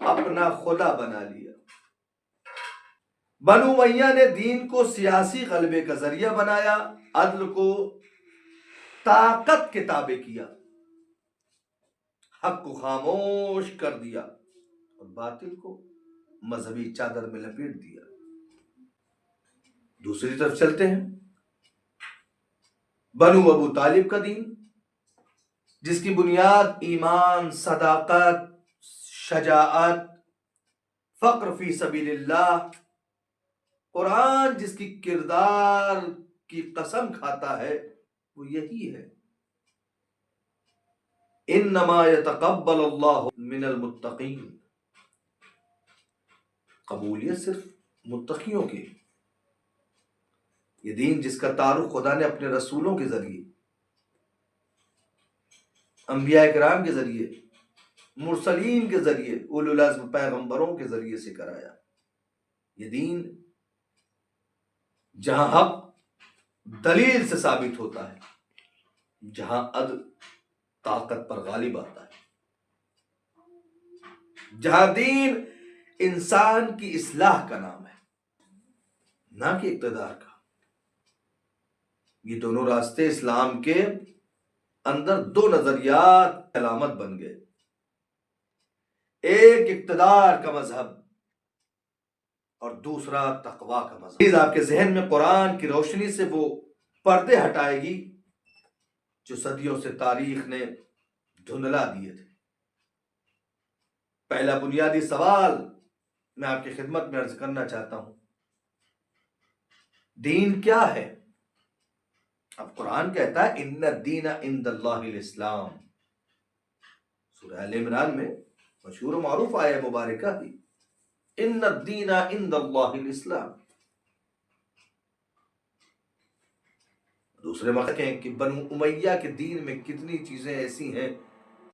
اپنا خدا بنا لیا۔ بنو امیہ نے دین کو سیاسی غلبے کا ذریعہ بنایا، عدل کو طاقت کے تابع کیا، حق کو خاموش کر دیا اور باطل کو مذہبی چادر میں لپیٹ دیا۔ دوسری طرف چلتے ہیں، بنو ابو طالب کا دین، جس کی بنیاد ایمان، صداقت، شجاعت، فقر فی سبیل اللہ، قرآن جس کی کردار کی قسم کھاتا ہے، وہ یہی ہے، انما یتقبل اللہ من المتقین، قبولیت صرف متقیوں کی۔ یہ دین جس کا تعارف خدا نے اپنے رسولوں کے ذریعے، انبیاء کرام کے ذریعے، مرسلین کے ذریعے، اولو العزم پیغمبروں کے ذریعے سے کرایا۔ یہ دین جہاں حق دلیل سے ثابت ہوتا ہے، جہاں عدل طاقت پر غالب آتا ہے، جہاں دین انسان کی اصلاح کا نام ہے، نہ کہ اقتدار کا۔ یہ دونوں راستے اسلام کے اندر دو نظریات علامت بن گئے، ایک اقتدار کا مذہب اور دوسرا تقوی کا مذہب۔ آپ کے ذہن میں قرآن کی روشنی سے وہ پردے ہٹائے گی جو صدیوں سے تاریخ نے دھندلا دیے تھے۔ پہلا بنیادی سوال میں آپ کی خدمت میں عرض کرنا چاہتا ہوں، دین کیا ہے؟ اب قرآن کہتا ہے ان الدین عند اللہ الاسلام، سورہ آل عمران میں مشہور و معروف آیہ مبارکہ تھی، ان الدین عند اللہ الاسلام۔ دوسرے موقع ہیں کہ بنو امیہ کے دین میں کتنی چیزیں ایسی ہیں